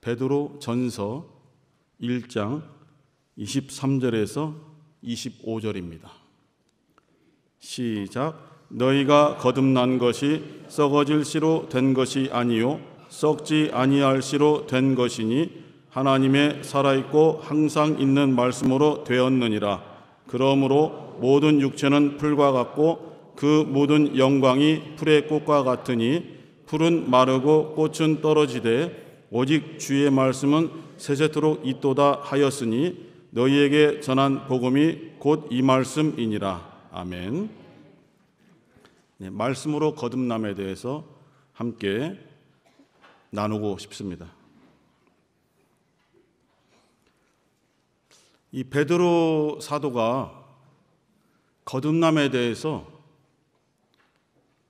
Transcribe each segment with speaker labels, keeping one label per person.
Speaker 1: 베드로 전서 1장 23절에서 25절입니다. 시작. 너희가 거듭난 것이 썩어질 씨로 된 것이 아니요 썩지 아니할 씨로 된 것이니 하나님의 살아있고 항상 있는 말씀으로 되었느니라. 그러므로 모든 육체는 풀과 같고 그 모든 영광이 풀의 꽃과 같으니 풀은 마르고 꽃은 떨어지되 오직 주의 말씀은 세세토록 있도다 하였으니 너희에게 전한 복음이 곧 이 말씀이니라. 아멘. 네, 말씀으로 거듭남에 대해서 함께 나누고 싶습니다. 이 베드로 사도가 거듭남에 대해서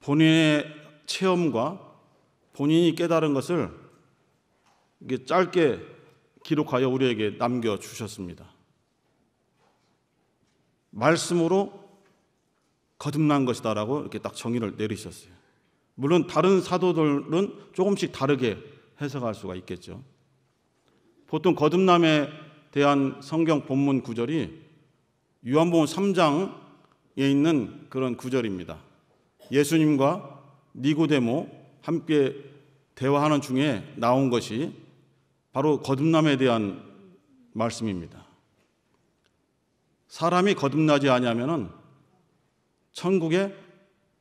Speaker 1: 본인의 체험과 본인이 깨달은 것을 이게 짧게 기록하여 우리에게 남겨주셨습니다. 말씀으로 거듭난 것이다라고 이렇게 딱 정의를 내리셨어요. 물론 다른 사도들은 조금씩 다르게 해석할 수가 있겠죠. 보통 거듭남에 대한 성경 본문 구절이 요한복음 3장에 있는 그런 구절입니다. 예수님과 니고데모 함께 대화하는 중에 나온 것이 바로 거듭남에 대한 말씀입니다. 사람이 거듭나지 아니하면은 천국에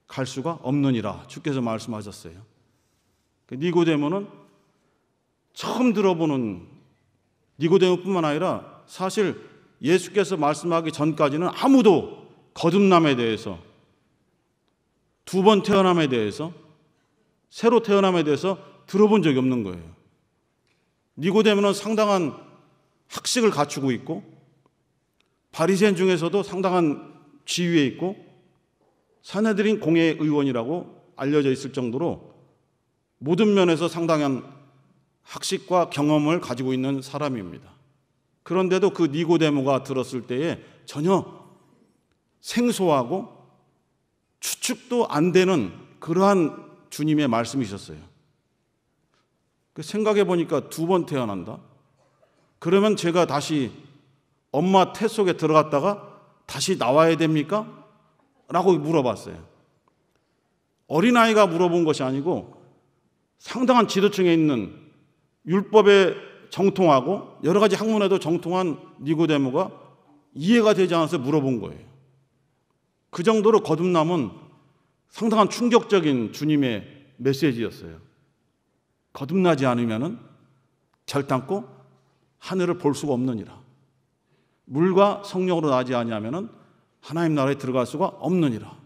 Speaker 1: 갈 수가 없느니라 주께서 말씀하셨어요. 니고데모는 처음 들어보는 니고데모뿐만 아니라 사실 예수께서 말씀하기 전까지는 아무도 거듭남에 대해서, 두 번 태어남에 대해서, 새로 태어남에 대해서 들어본 적이 없는 거예요. 니고데모는 상당한 학식을 갖추고 있고 바리새인 중에서도 상당한 지위에 있고 산헤드린 공회의원이라고 알려져 있을 정도로 모든 면에서 상당한 학식과 경험을 가지고 있는 사람입니다. 그런데도 그 니고데모가 들었을 때에 전혀 생소하고 추측도 안 되는 그러한 주님의 말씀이셨어요. 생각해 보니까 두 번 태어난다? 그러면 제가 다시 엄마 태 속에 들어갔다가 다시 나와야 됩니까? 라고 물어봤어요. 어린아이가 물어본 것이 아니고 상당한 지도층에 있는 율법에 정통하고 여러 가지 학문에도 정통한 니고데모가 이해가 되지 않아서 물어본 거예요. 그 정도로 거듭남은 상당한 충격적인 주님의 메시지였어요. 거듭나지 않으면 결단코 하늘을 볼 수가 없느니라. 물과 성령으로 나지 아니하면 하나님 나라에 들어갈 수가 없느니라.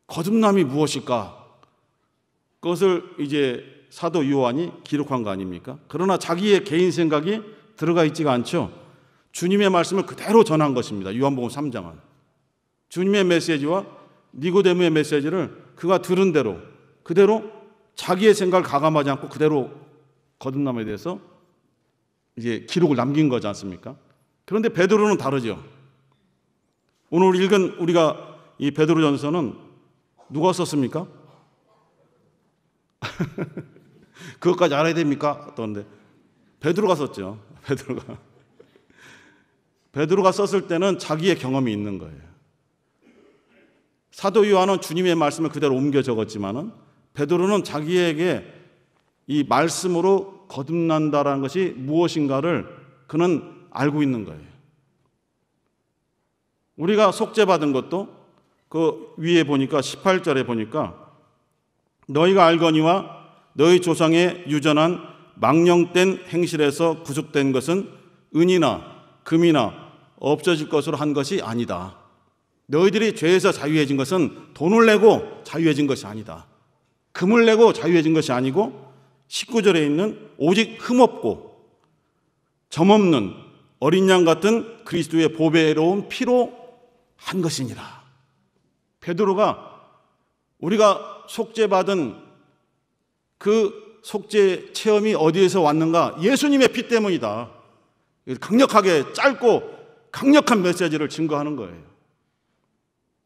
Speaker 1: 거듭남이 무엇일까? 그것을 이제 사도 요한이 기록한 거 아닙니까? 그러나 자기의 개인 생각이 들어가 있지가 않죠. 주님의 말씀을 그대로 전한 것입니다. 요한복음 3장은. 주님의 메시지와 니고데모의 메시지를 그가 들은 대로 그대로 자기의 생각을 가감하지 않고 그대로 거듭남에 대해서 이제 기록을 남긴 거지 않습니까? 그런데 베드로는 다르죠. 오늘 읽은 우리가 이 베드로전서는 누가 썼습니까? 그것까지 알아야 됩니까? 어떤데? 베드로가 썼죠. 베드로가 썼을 때는 자기의 경험이 있는 거예요. 사도 요한은 주님의 말씀을 그대로 옮겨 적었지만은 베드로는 자기에게 이 말씀으로 거듭난다라는 것이 무엇인가를 그는 알고 있는 거예요. 우리가 속죄받은 것도 그 위에 보니까 18절에 보니까 너희가 알거니와 너희 조상의 유전한 망령된 행실에서 구속된 것은 은이나 금이나 없어질 것으로 한 것이 아니다. 너희들이 죄에서 자유해진 것은 돈을 내고 자유해진 것이 아니다. 금을 내고 자유해진 것이 아니고 19절에 있는 오직 흠없고 점없는 어린 양 같은 그리스도의 보배로운 피로 한 것이니라. 베드로가 우리가 속죄받은 그 속죄 체험이 어디에서 왔는가? 예수님의 피 때문이다. 강력하게 짧고 강력한 메시지를 증거하는 거예요.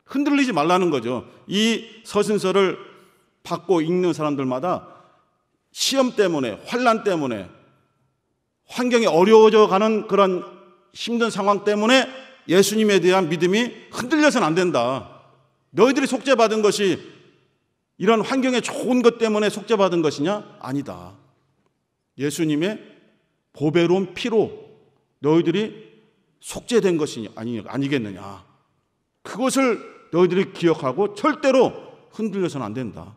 Speaker 1: 흔들리지 말라는 거죠. 이 서신서를 받고 읽는 사람들마다 시험 때문에, 환난 때문에, 환경이 어려워져 가는 그런 힘든 상황 때문에 예수님에 대한 믿음이 흔들려서는 안 된다. 너희들이 속죄받은 것이 이런 환경에 좋은 것 때문에 속죄받은 것이냐? 아니다. 예수님의 보배로운 피로 너희들이 속죄된 것이 아니겠느냐. 그것을 너희들이 기억하고 절대로 흔들려서는 안 된다.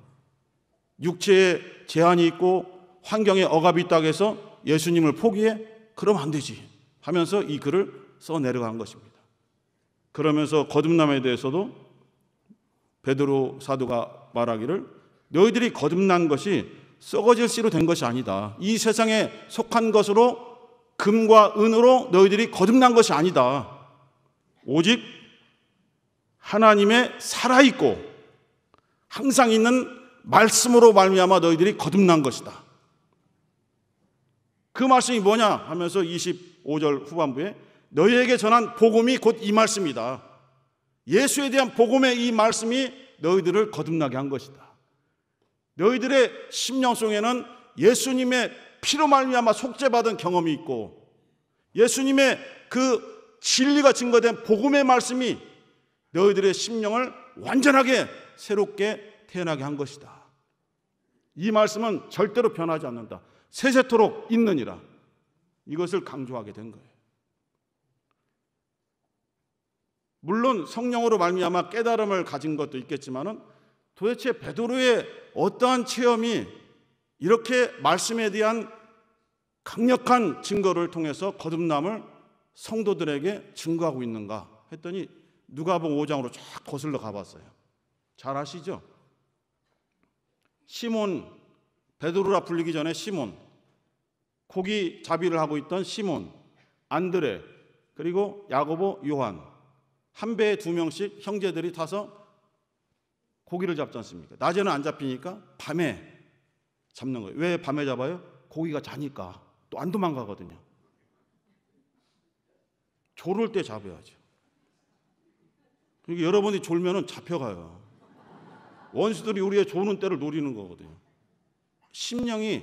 Speaker 1: 육체에 제한이 있고 환경에 억압이 있다고 해서 예수님을 포기해? 그러면 안 되지 하면서 이 글을 써 내려간 것입니다. 그러면서 거듭남에 대해서도 베드로 사도가 말하기를 너희들이 거듭난 것이 썩어질 씨로 된 것이 아니다. 이 세상에 속한 것으로 금과 은으로 너희들이 거듭난 것이 아니다. 오직 하나님의 살아있고 항상 있는 말씀으로 말미암아 너희들이 거듭난 것이다. 그 말씀이 뭐냐 하면서 25절 후반부에 너희에게 전한 복음이 곧 이 말씀이다. 예수에 대한 복음의 이 말씀이 너희들을 거듭나게 한 것이다. 너희들의 심령 속에는 예수님의 피로 말미암아 속죄받은 경험이 있고 예수님의 그 진리가 증거된 복음의 말씀이 너희들의 심령을 완전하게 새롭게 태어나게 한 것이다. 이 말씀은 절대로 변하지 않는다. 세세토록 있느니라. 이것을 강조하게 된 거예요. 물론 성령으로 말미암아 깨달음을 가진 것도 있겠지만은 도대체 베드로의 어떠한 체험이 이렇게 말씀에 대한 강력한 증거를 통해서 거듭남을 성도들에게 증거하고 있는가 했더니 누가복음 5장으로 쫙 거슬러 가봤어요. 잘 아시죠? 시몬, 베드로라 불리기 전에 시몬, 고기 잡이를 하고 있던 시몬, 안드레, 그리고 야고보, 요한, 한 배에 2명씩 형제들이 타서 고기를 잡지 않습니까? 낮에는 안 잡히니까 밤에 잡는 거예요. 왜 밤에 잡아요? 고기가 자니까 또 안 도망가거든요. 졸을 때 잡아야죠. 그러니까 여러분이 졸면은 잡혀가요. 원수들이 우리의 조는 때를 노리는 거거든요. 심령이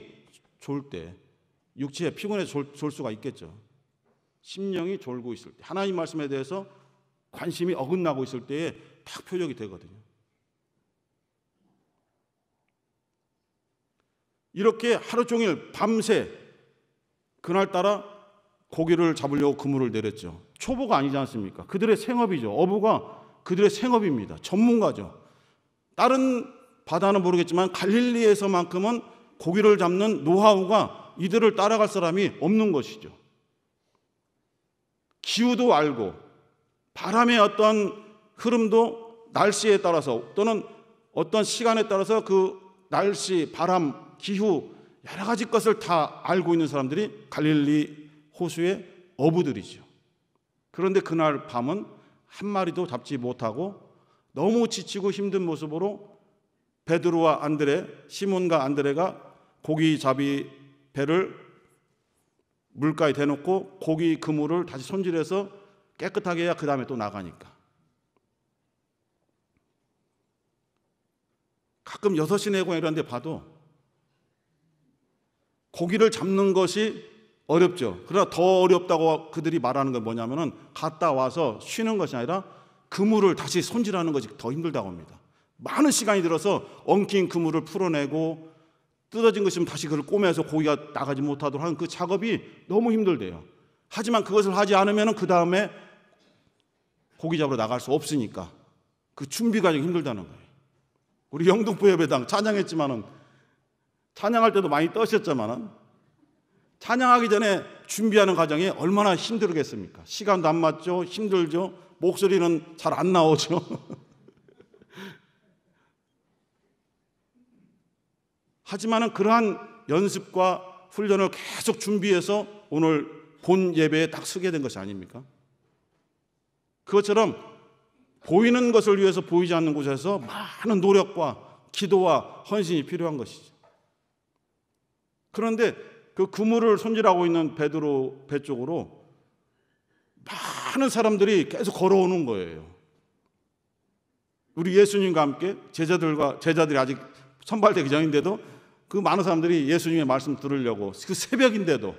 Speaker 1: 졸 때, 육체에 피곤해서 졸 수가 있겠죠. 심령이 졸고 있을 때, 하나님 말씀에 대해서 관심이 어긋나고 있을 때에 딱 표적이 되거든요. 이렇게 하루 종일 밤새 그날따라 고기를 잡으려고 그물을 내렸죠. 초보가 아니지 않습니까? 그들의 생업이죠. 어부가 그들의 생업입니다. 전문가죠. 다른 바다는 모르겠지만 갈릴리에서만큼은 고기를 잡는 노하우가 이들을 따라갈 사람이 없는 것이죠. 기후도 알고 바람의 어떤 흐름도 날씨에 따라서 또는 어떤 시간에 따라서 그 날씨, 바람, 기후 여러 가지 것을 다 알고 있는 사람들이 갈릴리 호수의 어부들이죠. 그런데 그날 밤은 한 마리도 잡지 못하고 너무 지치고 힘든 모습으로 베드로와 안드레, 시몬과 안드레가 고기잡이 배를 물가에 대놓고 고기 그물을 다시 손질해서 깨끗하게 해야 그 다음에 또 나가니까. 가끔 6시 내고 이런 데 봐도 고기를 잡는 것이 어렵죠. 그러나 더 어렵다고 그들이 말하는 건 뭐냐면은 갔다 와서 쉬는 것이 아니라 그물을 다시 손질하는 것이 더 힘들다고 합니다. 많은 시간이 들어서 엉킨 그물을 풀어내고 뜯어진 것이면 다시 그걸 꼬매서 고기가 나가지 못하도록 하는 그 작업이 너무 힘들대요. 하지만 그것을 하지 않으면 그 다음에 고기 잡으러 나갈 수 없으니까 그 준비 과정이 힘들다는 거예요. 우리 영등포 예배당 찬양했지만은 찬양할 때도 많이 떠셨지만은 찬양하기 전에 준비하는 과정이 얼마나 힘들겠습니까? 시간도 안 맞죠, 힘들죠, 목소리는 잘 안 나오죠. 하지만은 그러한 연습과 훈련을 계속 준비해서 오늘 본 예배에 딱 서게 된 것이 아닙니까? 그것처럼 보이는 것을 위해서 보이지 않는 곳에서 많은 노력과 기도와 헌신이 필요한 것이죠. 그런데 그 그물을 손질하고 있는 베드로 배 쪽으로 많은 사람들이 계속 걸어오는 거예요. 우리 예수님과 함께 제자들이 아직 선발되기 전인데도 그 많은 사람들이 예수님의 말씀 들으려고 그 새벽인데도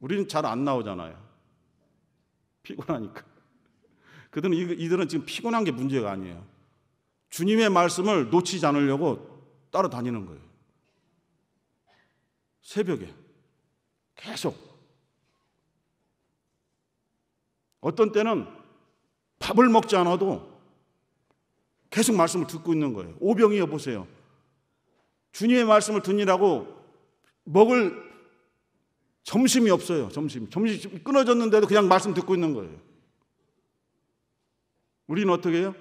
Speaker 1: 우리는 잘 안 나오잖아요. 피곤하니까. 이들은 지금 피곤한 게 문제가 아니에요. 주님의 말씀을 놓치지 않으려고 따라다니는 거예요. 새벽에 계속. 어떤 때는 밥을 먹지 않아도 계속 말씀을 듣고 있는 거예요. 오병이어 보세요. 주님의 말씀을 듣느라고 먹을 점심이 없어요. 점심이 끊어졌는데도 그냥 말씀 듣고 있는 거예요. 우리는 어떻게 해요?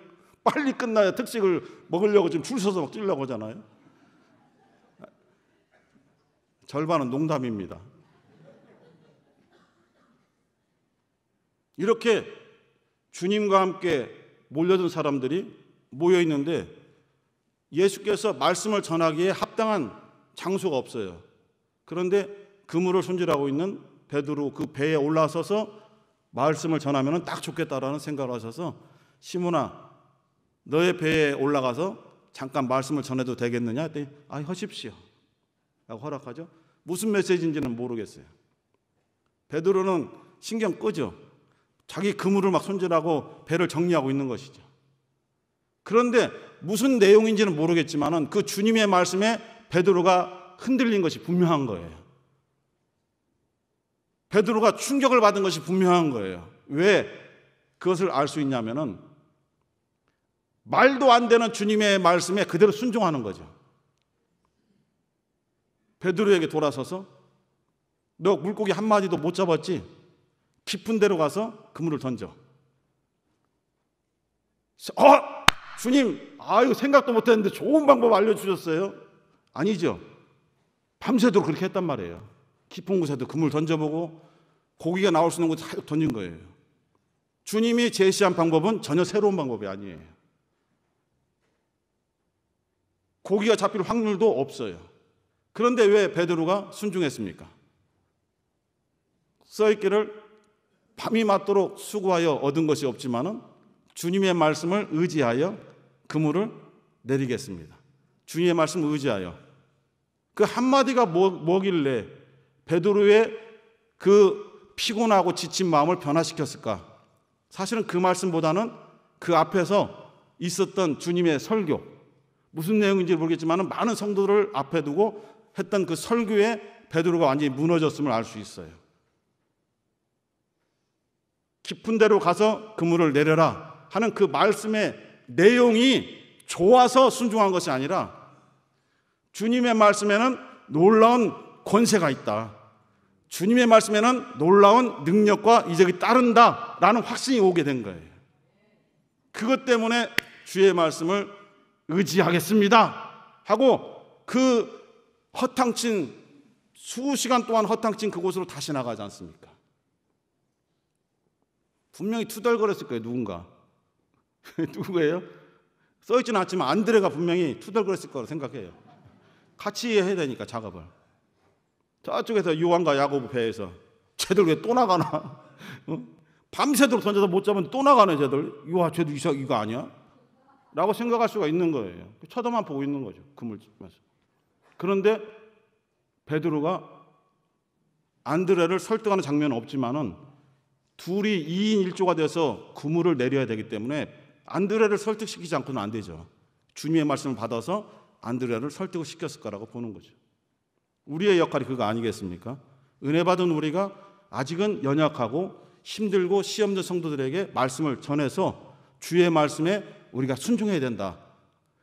Speaker 1: 빨리 끝나야 특식을 먹으려고 지금 줄 서서 막 뛰려고 하잖아요. 절반은 농담입니다. 이렇게 주님과 함께 몰려든 사람들이 모여 있는데 예수께서 말씀을 전하기에 합당한 장소가 없어요. 그런데 그물을 손질하고 있는 베드로 그 배에 올라서서 말씀을 전하면 딱 좋겠다라는 생각을 하셔서 시몬아 너의 배에 올라가서 잠깐 말씀을 전해도 되겠느냐 했더니 하십시오 라고 허락하죠. 무슨 메시지인지는 모르겠어요. 베드로는 신경 끄죠. 자기 그물을 막 손질하고 배를 정리하고 있는 것이죠. 그런데 무슨 내용인지는 모르겠지만 그 주님의 말씀에 베드로가 흔들린 것이 분명한 거예요. 베드로가 충격을 받은 것이 분명한 거예요. 왜 그것을 알 수 있냐면은 말도 안 되는 주님의 말씀에 그대로 순종하는 거죠. 베드로에게 돌아서서 너 물고기 한 마디도 못 잡았지? 깊은 데로 가서 그물을 던져. 주님, 이거 생각도 못했는데 좋은 방법 알려주셨어요. 아니죠. 밤새도록 그렇게 했단 말이에요. 깊은 곳에도 그물 던져보고 고기가 나올 수 있는 곳에 다 던진 거예요. 주님이 제시한 방법은 전혀 새로운 방법이 아니에요. 고기가 잡힐 확률도 없어요. 그런데 왜 베드로가 순종했습니까? 써있기를 밤이 맞도록 수고하여 얻은 것이 없지만은 주님의 말씀을 의지하여 그물을 내리겠습니다. 주님의 말씀을 의지하여. 그 한마디가 뭐길래 베드로의 그 피곤하고 지친 마음을 변화시켰을까? 사실은 그 말씀보다는 그 앞에서 있었던 주님의 설교, 무슨 내용인지 모르겠지만 많은 성도들을 앞에 두고 했던 그 설교에 베드로가 완전히 무너졌음을 알 수 있어요. 깊은 데로 가서 그물을 내려라 하는 그 말씀의 내용이 좋아서 순종한 것이 아니라 주님의 말씀에는 놀라운 권세가 있다. 주님의 말씀에는 놀라운 능력과 이적이 따른다라는 확신이 오게 된 거예요. 그것 때문에 주의 말씀을 의지하겠습니다 하고 그 허탕친 수시간 동안 허탕친 그곳으로 다시 나가지 않습니까? 분명히 투덜거렸을 거예요. 누군가. 누구예요? 써있지는 않지만 안드레가 분명히 투덜거렸을 거라고 생각해요. 같이 해야 되니까 작업을. 저쪽에서 요한과 야고보 배에서 쟤들 왜 또 나가나? 밤새도록 던져서 못 잡으면 또 나가네 쟤들. 쟤들 이거 아니야? 라고 생각할 수가 있는 거예요. 쳐다만 보고 있는 거죠. 그물에서. 그런데 베드로가 안드레를 설득하는 장면은 없지만은 둘이 2인 1조가 돼서 그물을 내려야 되기 때문에 안드레를 설득시키지 않고는 안 되죠. 주님의 말씀을 받아서 안드레를 설득을 시켰을 거라고 보는 거죠. 우리의 역할이 그거 아니겠습니까? 은혜 받은 우리가 아직은 연약하고 힘들고 시험된 성도들에게 말씀을 전해서 주의 말씀에 우리가 순종해야 된다.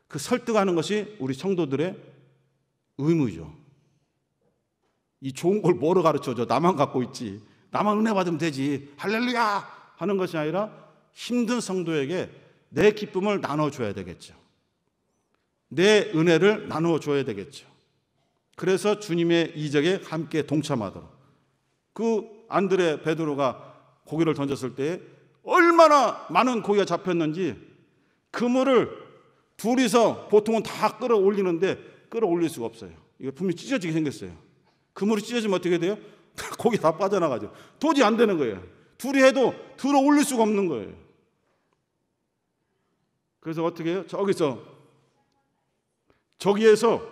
Speaker 1: 그 설득하는 것이 우리 성도들의 의무죠. 이 좋은 걸 뭐로 가르쳐줘? 나만 갖고 있지. 나만 은혜 받으면 되지. 할렐루야! 하는 것이 아니라 힘든 성도에게 내 기쁨을 나눠줘야 되겠죠. 내 은혜를 나눠줘야 되겠죠. 그래서 주님의 이적에 함께 동참하도록. 그 안드레 베드로가 고기를 던졌을 때 얼마나 많은 고기가 잡혔는지 그물을 둘이서 보통은 다 끌어올리는데 끌어올릴 수가 없어요. 이거 분명히 찢어지게 생겼어요. 그물이 찢어지면 어떻게 돼요? 고기 다 빠져나가죠. 도저히 안 되는 거예요. 둘이 해도 들어 올릴 수가 없는 거예요. 그래서 어떻게 해요? 저기서 저기에서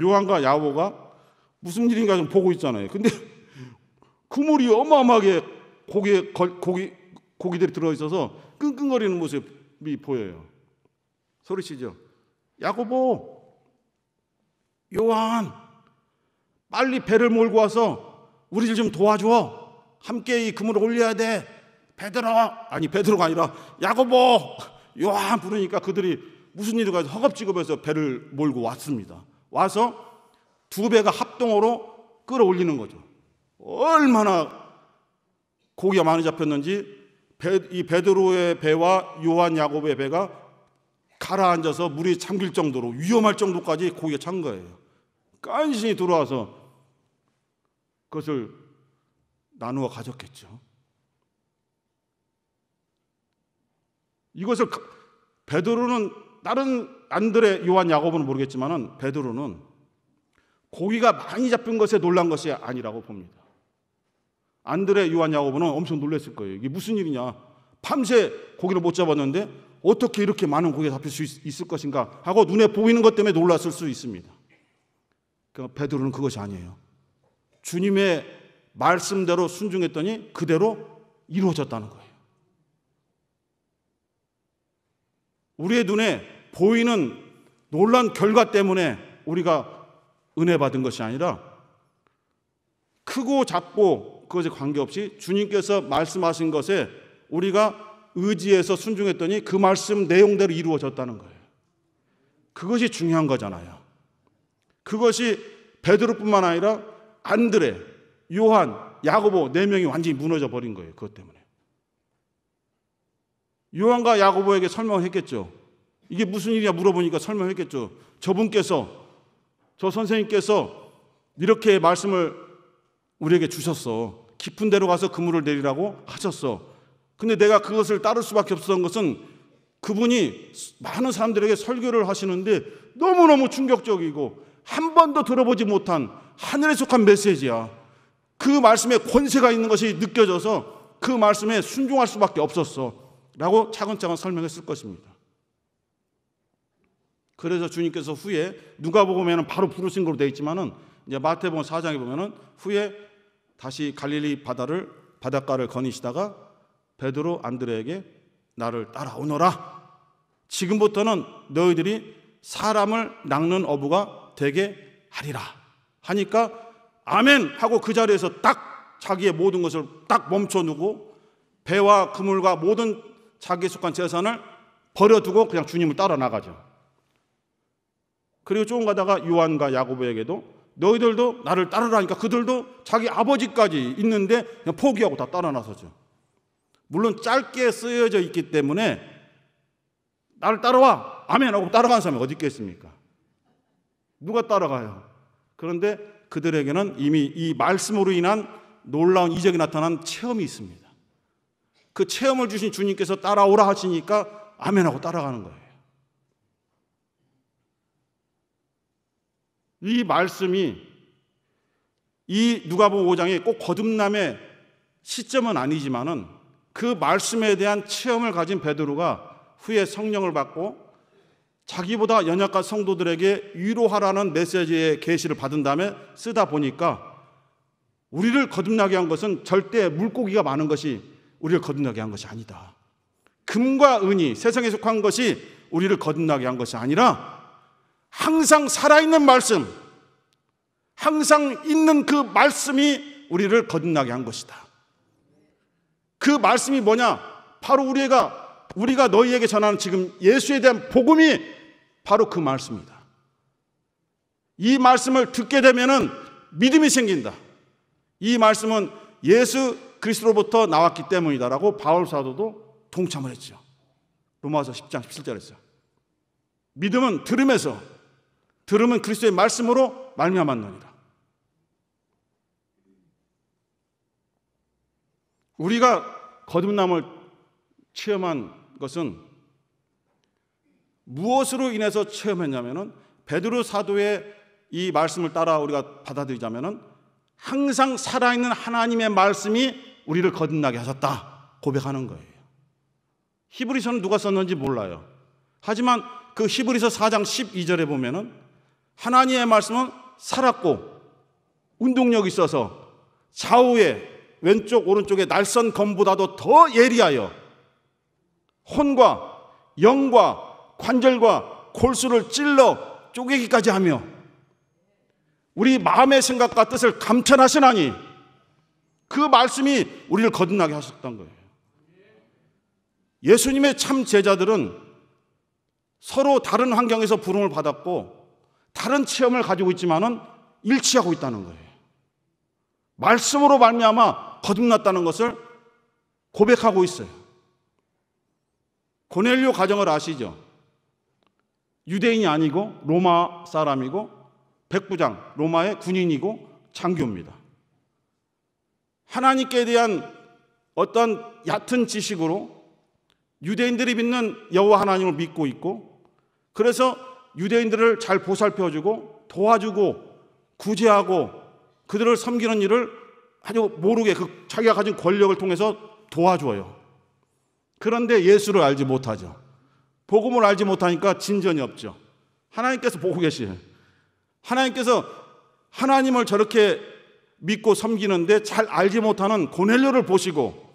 Speaker 1: 요한과 야고보가 무슨 일인가 좀 보고 있잖아요. 근데 그물이 어마어마하게 고기들이 들어있어서 끙끙거리는 모습이 보여요. 소리치죠. 야고보, 요한, 빨리 배를 몰고 와서 우리를 좀 도와줘. 함께 이 그물을 올려야 돼. 베드로가 아니라 야고보, 요한 부르니까 그들이 무슨 일을 가지고 허겁지겁해서 배를 몰고 왔습니다. 와서 두 배가 합동으로 끌어올리는 거죠. 얼마나 고기가 많이 잡혔는지 이 베드로의 배와 요한, 야고보의 배가 가라앉아서 물이 잠길 정도로 위험할 정도까지 고기가 찬 거예요. 간신히 들어와서 그것을 나누어 가졌겠죠. 이것을 베드로는, 다른 안드레, 요한, 야고보는 모르겠지만은 베드로는 고기가 많이 잡힌 것에 놀란 것이 아니라고 봅니다. 안드레, 요한, 야고보는 엄청 놀랐을 거예요. 이게 무슨 일이냐, 밤새 고기를 못 잡았는데 어떻게 이렇게 많은 고기가 잡힐 수 있을 것인가 하고 눈에 보이는 것 때문에 놀랐을 수 있습니다. 그러니까 베드로는 그것이 아니에요. 주님의 말씀대로 순종했더니 그대로 이루어졌다는 거예요. 우리의 눈에 보이는 놀란 결과 때문에 우리가 은혜 받은 것이 아니라 크고 작고 그것에 관계없이 주님께서 말씀하신 것에 우리가 의지해서 순종했더니 그 말씀 내용대로 이루어졌다는 거예요. 그것이 중요한 거잖아요. 그것이 베드로뿐만 아니라 안드레, 요한, 야고보 4명이 완전히 무너져 버린 거예요. 그것 때문에. 요한과 야고보에게 설명을 했겠죠. 이게 무슨 일이냐 물어보니까 설명했겠죠. 저 선생님께서 이렇게 말씀을 우리에게 주셨어. 깊은 데로 가서 그물을 내리라고 하셨어. 근데 내가 그것을 따를 수밖에 없었던 것은 그분이 많은 사람들에게 설교를 하시는데 너무너무 충격적이고 한 번도 들어보지 못한 하늘에 속한 메시지야. 그 말씀에 권세가 있는 것이 느껴져서 그 말씀에 순종할 수밖에 없었어 라고 차근차근 설명했을 것입니다. 그래서 주님께서 후에 누가복음에는 바로 부르신 걸로 되어 있지만은 이제 마태복음 4장에 보면은 후에 다시 갈릴리 바닷가를 거니시다가 베드로, 안드레에게 나를 따라오너라. 지금부터는 너희들이 사람을 낚는 어부가 되게 하리라 하니까 아멘 하고 그 자리에서 딱 자기의 모든 것을 딱 멈춰두고 배와 그물과 모든 자기에 속한 재산을 버려두고 그냥 주님을 따라 나가죠. 그리고 조금 가다가 요한과 야고보에게도 너희들도 나를 따르라니까 그들도 자기 아버지까지 있는데 그냥 포기하고 다 따라 나서죠. 물론 짧게 쓰여져 있기 때문에 나를 따라와 아멘 하고 따라가는 사람이 어디 있겠습니까? 누가 따라가요? 그런데 그들에게는 이미 이 말씀으로 인한 놀라운 이적이 나타난 체험이 있습니다. 그 체험을 주신 주님께서 따라오라 하시니까 아멘 하고 따라가는 거예요. 이 말씀이 이 누가복음 5장에 꼭 거듭남의 시점은 아니지만은 그 말씀에 대한 체험을 가진 베드로가 후에 성령을 받고 자기보다 연약한 성도들에게 위로하라는 메시지의 계시를 받은 다음에 쓰다 보니까 우리를 거듭나게 한 것은 절대 물고기가 많은 것이 우리를 거듭나게 한 것이 아니다. 금과 은이 세상에 속한 것이 우리를 거듭나게 한 것이 아니라 항상 살아있는 말씀, 항상 있는 그 말씀이 우리를 거듭나게 한 것이다. 그 말씀이 뭐냐? 바로 우리가 너희에게 전하는 지금 예수에 대한 복음이 바로 그 말씀이다. 이 말씀을 듣게 되면은 믿음이 생긴다. 이 말씀은 예수 그리스도로부터 나왔기 때문이다라고 바울 사도도 동참을 했죠. 로마서 10장 17절에서 믿음은 들음에서, 들음은 그리스도의 말씀으로 말미암았느니라. 우리가 거듭남을 체험한 것은 무엇으로 인해서 체험했냐면은 베드로 사도의 이 말씀을 따라 우리가 받아들이자면은 항상 살아있는 하나님의 말씀이 우리를 거듭나게 하셨다 고백하는 거예요. 히브리서는 누가 썼는지 몰라요. 하지만 그 히브리서 4장 12절에 보면은 하나님의 말씀은 살았고 운동력이 있어서 좌우에 왼쪽 오른쪽에 날선 검보다도 더 예리하여 혼과 영과 관절과 골수를 찔러 쪼개기까지 하며 우리 마음의 생각과 뜻을 감천하시나니 그 말씀이 우리를 거듭나게 하셨던 거예요. 예수님의 참 제자들은 서로 다른 환경에서 부름을 받았고 다른 체험을 가지고 있지만은 일치하고 있다는 거예요. 말씀으로 말미암아 거듭났다는 것을 고백하고 있어요. 고넬료 가정을 아시죠? 유대인이 아니고 로마 사람이고 백부장, 로마의 군인이고 장교입니다. 하나님께 대한 어떤 얕은 지식으로 유대인들이 믿는 여호와 하나님을 믿고 있고 그래서 유대인들을 잘 보살펴주고 도와주고 구제하고 그들을 섬기는 일을 아주 모르게 자기가 가진 권력을 통해서 도와줘요. 그런데 예수를 알지 못하죠. 복음을 알지 못하니까 진전이 없죠. 하나님께서 보고 계시에요. 하나님께서 하나님을 저렇게 믿고 섬기는데 잘 알지 못하는 고넬료를 보시고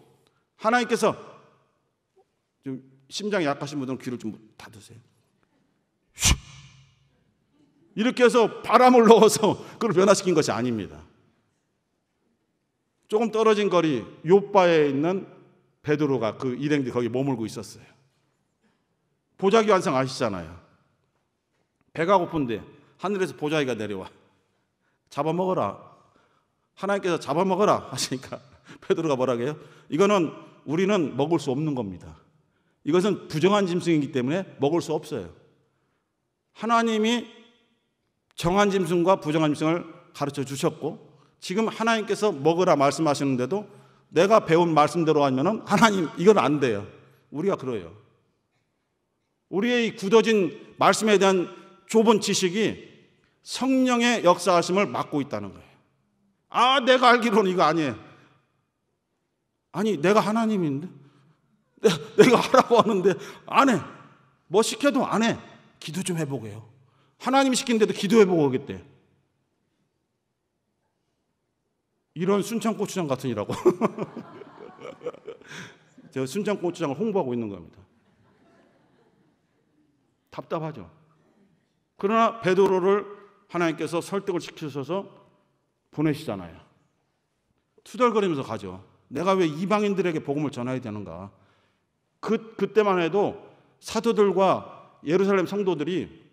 Speaker 1: 하나님께서 좀 심장이 약하신 분들은 귀를 좀 닫으세요. 이렇게 해서 바람을 넣어서 그걸 변화시킨 것이 아닙니다. 조금 떨어진 거리 요바에 있는 베드로가 그 일행들이 거기 머물고 있었어요. 보자기 환상 아시잖아요. 배가 고픈데 하늘에서 보자기가 내려와. 잡아먹어라. 하나님께서 잡아먹어라 하시니까 베드로가 뭐라고 해요? 이거는 우리는 먹을 수 없는 겁니다. 이것은 부정한 짐승이기 때문에 먹을 수 없어요. 하나님이 정한 짐승과 부정한 짐승을 가르쳐 주셨고 지금 하나님께서 먹으라 말씀하시는데도 내가 배운 말씀대로 하면은 하나님 이건 안 돼요. 우리가 그래요. 우리의 이 굳어진 말씀에 대한 좁은 지식이 성령의 역사하심을 막고 있다는 거예요. 아, 내가 알기로는 이거 아니에요. 아니, 내가 하나님인데 내가 하라고 하는데 안 해. 뭐 시켜도 안 해. 기도 좀 해보게요. 하나님이 시키는데도 기도해보고 오겠대. 이런 순창고추장 같은 이라고. 제가 순창고추장을 홍보하고 있는 겁니다. 답답하죠. 그러나 베드로를 하나님께서 설득을 시키셔서 보내시잖아요. 투덜거리면서 가죠. 내가 왜 이방인들에게 복음을 전해야 되는가. 그때만 해도 사도들과 예루살렘 성도들이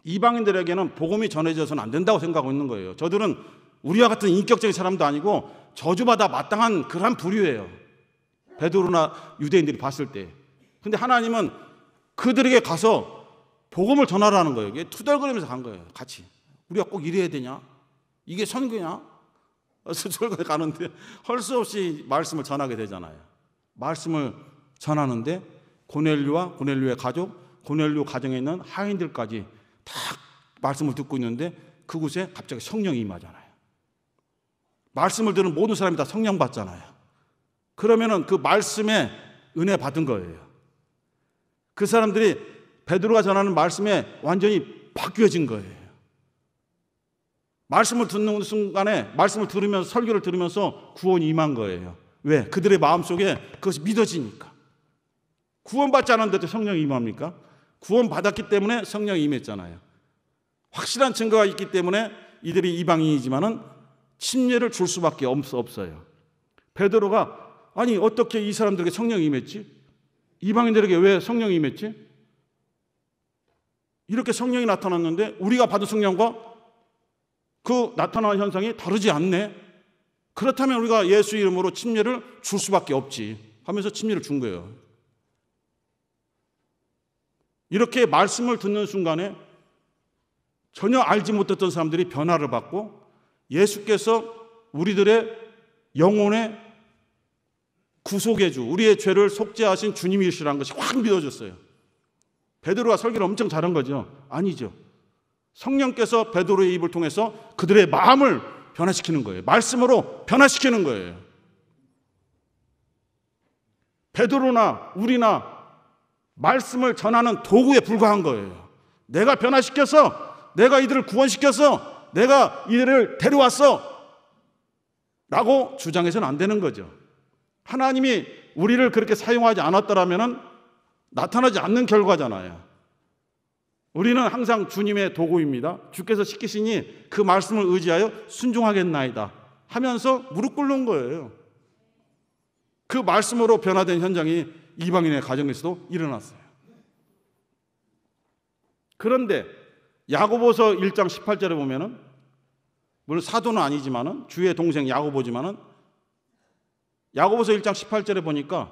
Speaker 1: 이방인들에게는 복음이 전해져서는 안 된다고 생각하고 있는 거예요. 저들은 우리와 같은 인격적인 사람도 아니고 저주받아 마땅한 그런 부류예요. 베드로나 유대인들이 봤을 때. 근데 하나님은 그들에게 가서 복음을 전하라는 거예요. 이게 투덜거리면서 간 거예요. 같이. 우리가 꼭 이래야 되냐? 이게 선교냐? 수절거리 가는데 할 수 없이 말씀을 전하게 되잖아요. 말씀을 전하는데 고넬료와 고넬료의 가족, 고넬료 가정에 있는 하인들까지 다 말씀을 듣고 있는데 그곳에 갑자기 성령이 임하잖아요. 말씀을 들은 모든 사람이 다 성령 받잖아요. 그러면은 그 말씀에 은혜 받은 거예요. 그 사람들이 베드로가 전하는 말씀에 완전히 바뀌어진 거예요. 말씀을 듣는 순간에 말씀을 들으면서 설교를 들으면서 구원이 임한 거예요. 왜? 그들의 마음속에 그것이 믿어지니까. 구원받지 않았는데도 성령이 임합니까? 구원받았기 때문에 성령이 임했잖아요. 확실한 증거가 있기 때문에 이들이 이방인이지만은 침례를 줄 수밖에 없어요. 베드로가 아니 어떻게 이 사람들에게 성령이 임했지? 이방인들에게 왜 성령이 임했지? 이렇게 성령이 나타났는데 우리가 받은 성령과 그 나타나는 현상이 다르지 않네. 그렇다면 우리가 예수 이름으로 침례를 줄 수밖에 없지 하면서 침례를 준 거예요. 이렇게 말씀을 듣는 순간에 전혀 알지 못했던 사람들이 변화를 받고 예수께서 우리들의 영혼의 구속의 주, 우리의 죄를 속죄하신 주님이시라는 것이 확 믿어졌어요. 베드로가 설교를 엄청 잘한 거죠? 아니죠. 성령께서 베드로의 입을 통해서 그들의 마음을 변화시키는 거예요. 말씀으로 변화시키는 거예요. 베드로나 우리나 말씀을 전하는 도구에 불과한 거예요. 내가 변화시켜서 내가 이들을 구원시켰어. 내가 이들을 데려왔어. 라고 주장해서는 안 되는 거죠. 하나님이 우리를 그렇게 사용하지 않았더라면 나타나지 않는 결과잖아요. 우리는 항상 주님의 도구입니다. 주께서 시키시니 그 말씀을 의지하여 순종하겠나이다 하면서 무릎 꿇는 거예요. 그 말씀으로 변화된 현장이 이방인의 가정에서도 일어났어요. 그런데 야고보서 1장 18절에 보면은, 물론 사도는 아니지만은 주의 동생 야고보지만은, 야고보서 1장 18절에 보니까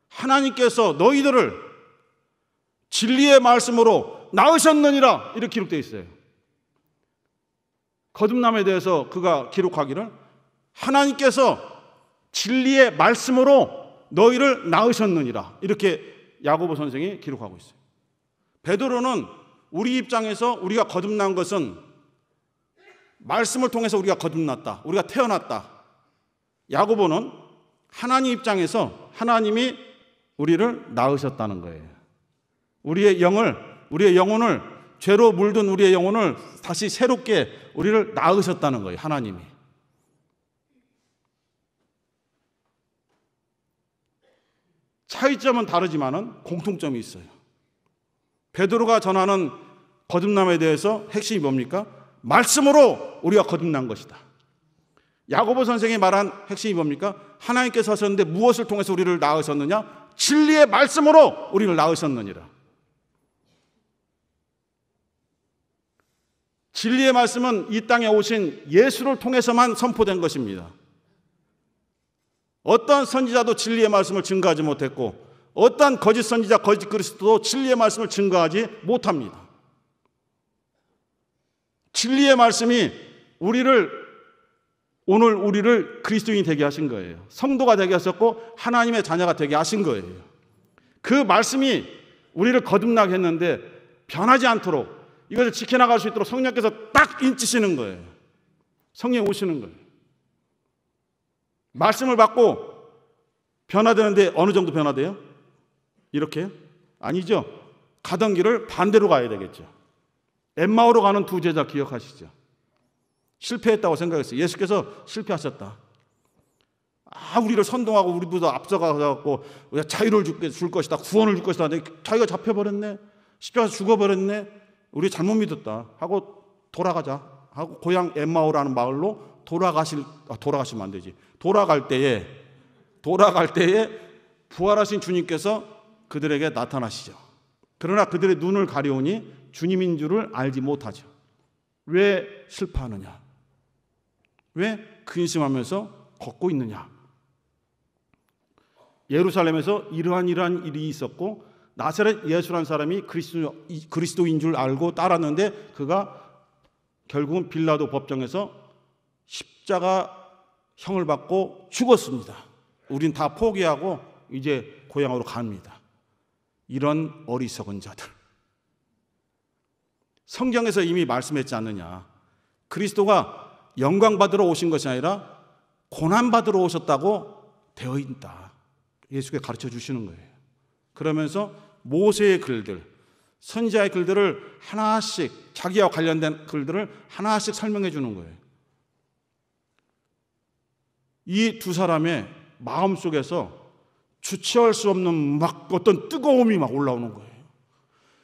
Speaker 1: 하나님께서 너희들을 진리의 말씀으로 낳으셨느니라 이렇게 기록되어 있어요. 거듭남에 대해서 그가 기록하기를 하나님께서 진리의 말씀으로 너희를 낳으셨느니라 이렇게 야고보 선생이 기록하고 있어요. 베드로는 우리 입장에서 우리가 거듭난 것은 말씀을 통해서 우리가 거듭났다, 우리가 태어났다. 야고보는 하나님 입장에서 하나님이 우리를 낳으셨다는 거예요. 우리의 영혼을 죄로 물든 우리의 영혼을 다시 새롭게 우리를 낳으셨다는 거예요. 하나님이. 차이점은 다르지만은 공통점이 있어요. 베드로가 전하는 거듭남에 대해서 핵심이 뭡니까? 말씀으로 우리가 거듭난 것이다. 야고보 선생이 말한 핵심이 뭡니까? 하나님께서 하셨는데 무엇을 통해서 우리를 낳으셨느냐? 진리의 말씀으로 우리를 낳으셨느니라. 진리의 말씀은 이 땅에 오신 예수를 통해서만 선포된 것입니다. 어떤 선지자도 진리의 말씀을 증거하지 못했고 어떤 거짓 선지자, 거짓 그리스도도 진리의 말씀을 증거하지 못합니다. 진리의 말씀이 오늘 우리를 그리스도인이 되게 하신 거예요. 성도가 되게 하셨고 하나님의 자녀가 되게 하신 거예요. 그 말씀이 우리를 거듭나게 했는데 변하지 않도록 이것을 지켜나갈 수 있도록 성령께서 딱 인치시는 거예요. 성령이 오시는 거예요. 말씀을 받고 변화되는데 어느 정도 변화돼요? 이렇게? 아니죠. 가던 길을 반대로 가야 되겠죠. 엠마오로 가는 두 제자 기억하시죠? 실패했다고 생각했어요. 예수께서 실패하셨다. 우리를 선동하고 우리보다 앞서가서 우리가 자유를 줄 것이다, 구원을 줄 것이다. 근데 자기가 잡혀버렸네, 십자가에서 죽어버렸네, 우리 잘못 믿었다 하고 돌아가자 하고 고향 엠마오라는 마을로 돌아가시면 안 되지. 돌아갈 때에 부활하신 주님께서 그들에게 나타나시죠. 그러나 그들의 눈을 가려우니 주님인 줄을 알지 못하죠. 왜 실패하느냐? 왜 근심하면서 걷고 있느냐? 예루살렘에서 이러한 일이 있었고 나사렛 예수라는 사람이 그리스도인 줄 알고 따랐는데 그가 결국은 빌라도 법정에서 십자가형을 받고 죽었습니다. 우린 다 포기하고 이제 고향으로 갑니다. 이런 어리석은 자들. 성경에서 이미 말씀했지 않느냐. 그리스도가 영광 받으러 오신 것이 아니라 고난 받으러 오셨다고 되어 있다. 예수께 가르쳐 주시는 거예요. 그러면서 모세의 글들, 선지자의 글들을 하나씩, 자기와 관련된 글들을 하나씩 설명해 주는 거예요. 이 두 사람의 마음속에서 주체할 수 없는 막 어떤 뜨거움이 막 올라오는 거예요.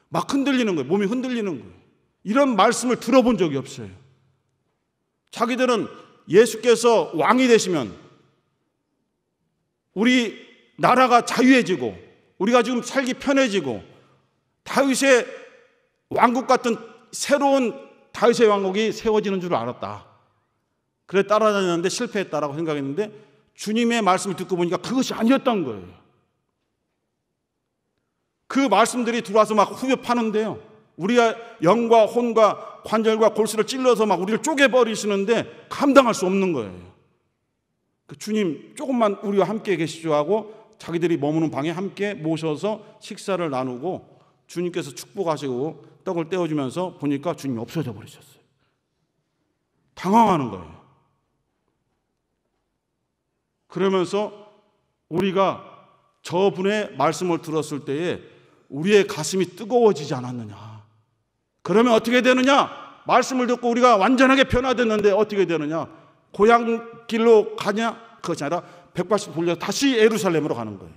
Speaker 1: 막 흔들리는 거예요. 몸이 흔들리는 거예요. 이런 말씀을 들어본 적이 없어요. 자기들은 예수께서 왕이 되시면 우리 나라가 자유해지고 우리가 지금 살기 편해지고 다윗의 왕국 같은 새로운 다윗의 왕국이 세워지는 줄 알았다. 그래 따라다녔는데 실패했다라고 생각했는데 주님의 말씀을 듣고 보니까 그것이 아니었던 거예요. 그 말씀들이 들어와서 막 후벼 파는데요. 우리가 영과 혼과 관절과 골수를 찔러서 막 우리를 쪼개버리시는데 감당할 수 없는 거예요. 주님 조금만 우리와 함께 계시죠 하고 자기들이 머무는 방에 함께 모셔서 식사를 나누고 주님께서 축복하시고 떡을 떼어주면서 보니까 주님이 없어져 버리셨어요. 당황하는 거예요. 그러면서 우리가 저분의 말씀을 들었을 때에 우리의 가슴이 뜨거워지지 않았느냐. 그러면 어떻게 되느냐? 말씀을 듣고 우리가 완전하게 변화됐는데 어떻게 되느냐? 고향길로 가냐? 그것이 아니라 180도 돌려 다시 예루살렘으로 가는 거예요.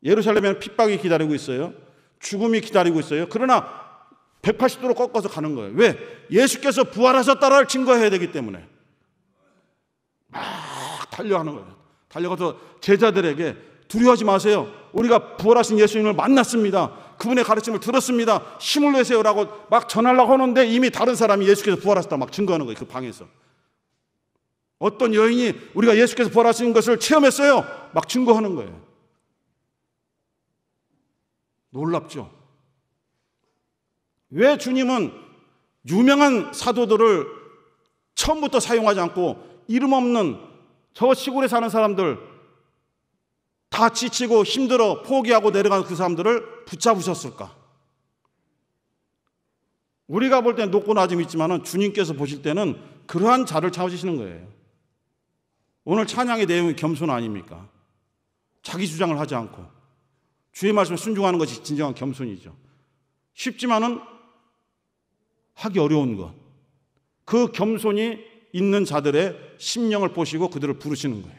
Speaker 1: 예루살렘에는 핍박이 기다리고 있어요. 죽음이 기다리고 있어요. 그러나 180도로 꺾어서 가는 거예요. 왜? 예수께서 부활하셨다를 증거해야 되기 때문에 막 달려가는 거예요. 달려가서 제자들에게 두려워하지 마세요. 우리가 부활하신 예수님을 만났습니다. 그분의 가르침을 들었습니다. 힘을 내세요라고 막 전하려고 하는데 이미 다른 사람이 예수께서 부활하셨다 막 증거하는 거예요. 그 방에서. 어떤 여인이 우리가 예수께서 부활하신 것을 체험했어요. 막 증거하는 거예요. 놀랍죠? 왜 주님은 유명한 사도들을 처음부터 사용하지 않고 이름 없는 저 시골에 사는 사람들, 다 지치고 힘들어 포기하고 내려가는 그 사람들을 붙잡으셨을까? 우리가 볼 때는 높고 낮음이 있지만 주님께서 보실 때는 그러한 자를 찾으시는 거예요. 오늘 찬양의 내용이 겸손 아닙니까? 자기 주장을 하지 않고 주의 말씀에 순종하는 것이 진정한 겸손이죠. 쉽지만은 하기 어려운 것. 그 겸손이 있는 자들의 심령을 보시고 그들을 부르시는 거예요.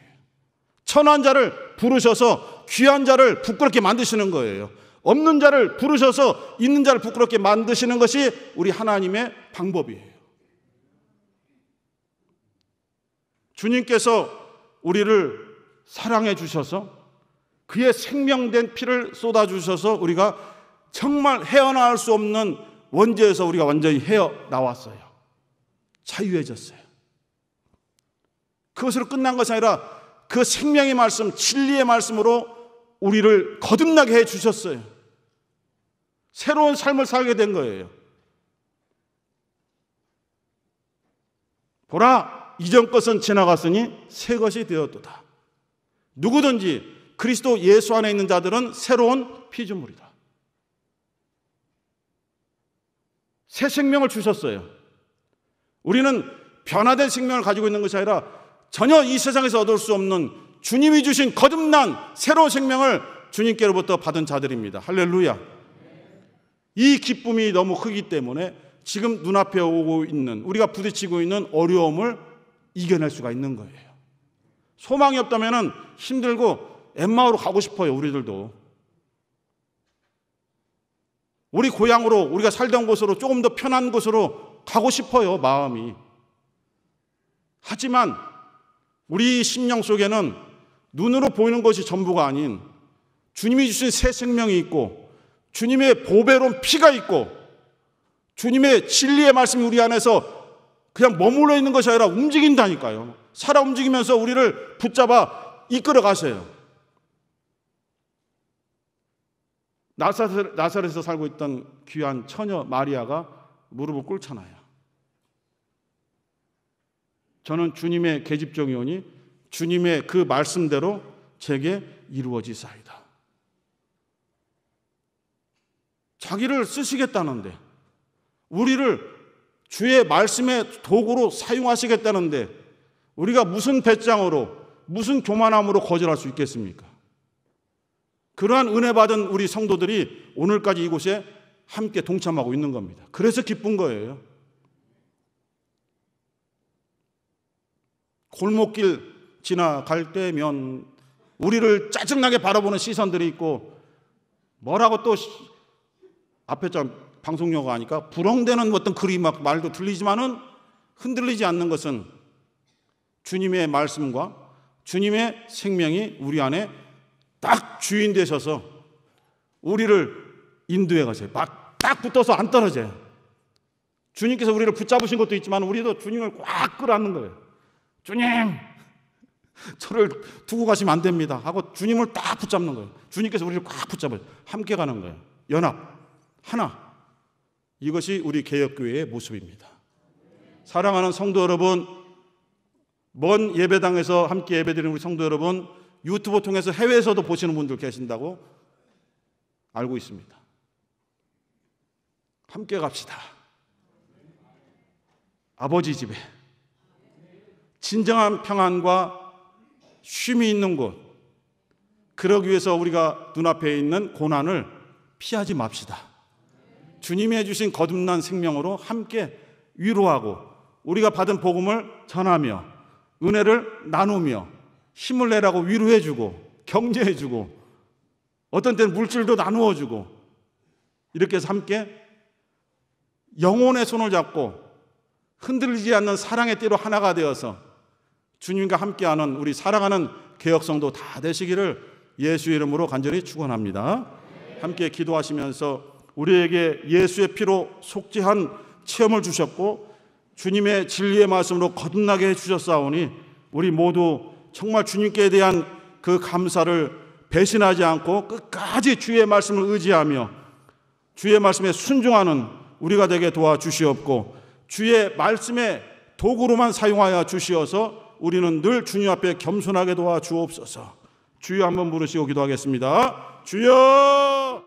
Speaker 1: 천한 자를 부르셔서 귀한 자를 부끄럽게 만드시는 거예요. 없는 자를 부르셔서 있는 자를 부끄럽게 만드시는 것이 우리 하나님의 방법이에요. 주님께서 우리를 사랑해 주셔서 그의 생명된 피를 쏟아주셔서 우리가 정말 헤어나올 수 없는 원죄에서 우리가 완전히 헤어나왔어요. 자유해졌어요. 그것으로 끝난 것이 아니라 그 생명의 말씀, 진리의 말씀으로 우리를 거듭나게 해주셨어요. 새로운 삶을 살게 된 거예요. 보라, 이전 것은 지나갔으니 새 것이 되었도다. 누구든지 그리스도 예수 안에 있는 자들은 새로운 피조물이다. 새 생명을 주셨어요. 우리는 변화된 생명을 가지고 있는 것이 아니라 전혀 이 세상에서 얻을 수 없는 주님이 주신 거듭난 새로운 생명을 주님께로부터 받은 자들입니다. 할렐루야. 이 기쁨이 너무 크기 때문에 지금 눈앞에 오고 있는, 우리가 부딪히고 있는 어려움을 이겨낼 수가 있는 거예요. 소망이 없다면 힘들고 엠마오로 가고 싶어요. 우리들도. 우리 고향으로, 우리가 살던 곳으로, 조금 더 편한 곳으로 가고 싶어요. 마음이. 하지만 우리 심령 속에는 눈으로 보이는 것이 전부가 아닌 주님이 주신 새 생명이 있고 주님의 보배로운 피가 있고 주님의 진리의 말씀이 우리 안에서 그냥 머물러 있는 것이 아니라 움직인다니까요. 살아 움직이면서 우리를 붙잡아 이끌어 가세요. 나사렛에서 살고 있던 귀한 처녀 마리아가 무릎을 꿇잖아요. 저는 주님의 계집종이오니 주님의 그 말씀대로 제게 이루어지사이다. 자기를 쓰시겠다는데, 우리를 주의 말씀의 도구로 사용하시겠다는데 우리가 무슨 배짱으로, 무슨 교만함으로 거절할 수 있겠습니까? 그러한 은혜 받은 우리 성도들이 오늘까지 이곳에 함께 동참하고 있는 겁니다. 그래서 기쁜 거예요. 골목길 지나갈 때면 우리를 짜증나게 바라보는 시선들이 있고 뭐라고 또 앞에 좀 방송용어가 하니까 부렁대는 어떤 글이 막 말도 들리지만은 흔들리지 않는 것은 주님의 말씀과 주님의 생명이 우리 안에 딱 주인 되셔서 우리를 인도해 가세요. 막 딱 붙어서 안 떨어져요. 주님께서 우리를 붙잡으신 것도 있지만 우리도 주님을 꽉 끌어안는 거예요. 주님, 저를 두고 가시면 안 됩니다 하고 주님을 딱 붙잡는 거예요. 주님께서 우리를 꽉 붙잡아요. 함께 가는 거예요. 연합, 하나. 이것이 우리 개혁교회의 모습입니다. 사랑하는 성도 여러분, 먼 예배당에서 함께 예배드리는 우리 성도 여러분, 유튜브 통해서 해외에서도 보시는 분들 계신다고 알고 있습니다. 함께 갑시다. 아버지 집에 진정한 평안과 쉼이 있는 곳, 그러기 위해서 우리가 눈앞에 있는 고난을 피하지 맙시다. 주님이 해주신 거듭난 생명으로 함께 위로하고 우리가 받은 복음을 전하며 은혜를 나누며 힘을 내라고 위로해주고 격려해주고 어떤 때는 물질도 나누어주고 이렇게 해서 함께 영혼의 손을 잡고 흔들리지 않는 사랑의 띠로 하나가 되어서 주님과 함께하는 우리 사랑하는 개혁성도 다 되시기를 예수의 이름으로 간절히 축원합니다. 함께 기도하시면서 우리에게 예수의 피로 속죄한 체험을 주셨고 주님의 진리의 말씀으로 거듭나게 해주셨사오니 우리 모두 정말 주님께 대한 그 감사를 배신하지 않고 끝까지 주의 말씀을 의지하며 주의 말씀에 순종하는 우리가 되게 도와주시옵고 주의 말씀의 도구로만 사용하여 주시어서 우리는 늘 주님 앞에 겸손하게 도와주옵소서. 주여 한번 부르시고 기도하겠습니다. 주여!